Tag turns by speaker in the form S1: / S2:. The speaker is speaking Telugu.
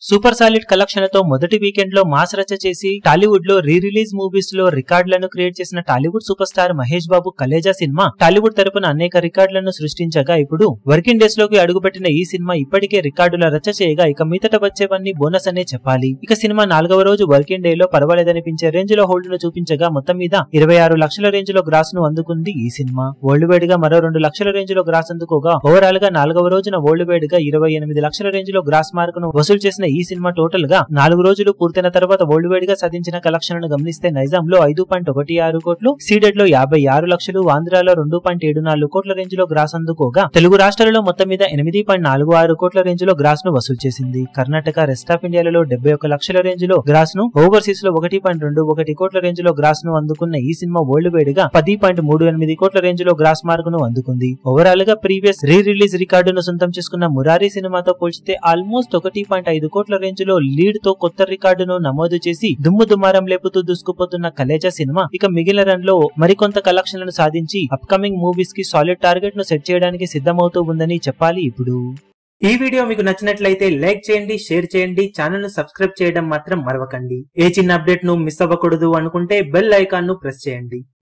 S1: సూపర్ సాలిడ్ కలెక్షన్లతో మొదటి వీకెండ్ లో మాస్ రచ్చ చేసి టాలీవుడ్ లో రీ రిలీజ్ మూవీస్ లో రికార్డులను క్రియేట్ చేసిన Tollywood super star Mahesh Babu Khaleja cinema Tollywood తరపున అనేక రికార్డులను సృష్టించగా ఇప్పుడు వర్కింగ్ డేస్ లోకి అడుగుపెట్టిన ఈ సినిమా ఇప్పటికే రికార్డుల రచ్చ చేయగా ఇక మీదట వచ్చేవన్నీ బోనస్ అనే చెప్పాలి. ఇక సినిమా 4వ రోజు వర్కింగ్ డే లో పర్వాలేదనిపించే రేంజ్ లో హోల్డ్ ను చూపించగా మొత్తం మీద 26 లక్షల రేంజ్ లో గ్రాస్ ను అందుకుంది ఈ సినిమా. వరల్డ్ వైడ్ గా మరో 2 లక్షల రేంజ్ లో గ్రాస్ అందుకోగా ఓవరాల్ గా 4వ రోజున వరల్డ్ వైడ్ గా 28 లక్షల రేంజ్ లో గ్రాస్ మార్క్ ను వసూలు చేసిన ఈ సినిమా టోటల్ గా 4 రోజులు పూర్తయిన తర్వాత వరల్డ్ వైడ్ గా సాధించిన కలెక్షన్లను గమనిస్తే నైజాంలో 5.16 కోట్లు, సీడెడ్ లో 56 లక్షలు, ఆంధ్రాలో 2.74 కోట్ల రేంజ్ లో గ్రాస్ అందుకోగా తెలుగు రాష్ట్రాలలో మొత్తం మీద 8.46 కోట్ల రేంజ్ లో గ్రాస్ ను వసూలు చేసింది. కర్ణాటక, రెస్ట్ ఆఫ్ ఇండియాలలో 71 లక్షల రేంజ్ లో గ్రాస్ ను, ఓవర్సీస్ లో 1.21 కోట్ల రేంజ్ లో గ్రాస్ ను అందుకున్న ఈ సినిమా వరల్డ్ వైడ్ గా 10.38 కోట్ల రేంజ్ లో గ్రాస్ మార్క్ ను అందుకుంది. ఓవరాల్ గా ప్రీవియస్ రీ రిలీజ్ రికార్డును సొంతం చేసుకున్న మురారి సినిమాతో పోల్చితే ఆల్మోస్ట్ 1.5 కోట్ల రేంజ్ లో లీడ్ తో కొత్త రికార్డును నమోదు చేసి దుమ్ము దుమారం లేపుతూ దూసుకుపోతున్న కలేజా సినిమా ఇక మిగిలిన రన్ లో మరికొంత కలెక్షన్లను సాధించి అప్కమింగ్ మూవీస్ కి సాలిడ్ టార్గెట్ ను సెట్ చేయడానికి సిద్ధమవుతూ ఉందని చెప్పాలి. ఇప్పుడు ఈ వీడియో మీకు నచ్చినట్లయితే లైక్ చేయండి, షేర్ చేయండి, ఛానల్ ను సబ్స్క్రైబ్ చేయడం మాత్రం మరవకండి. ఏ చిన్న అప్డేట్ ను మిస్ అవ్వకూడదు అనుకుంటే బెల్ ఐకాన్ ను ప్రెస్ చేయండి.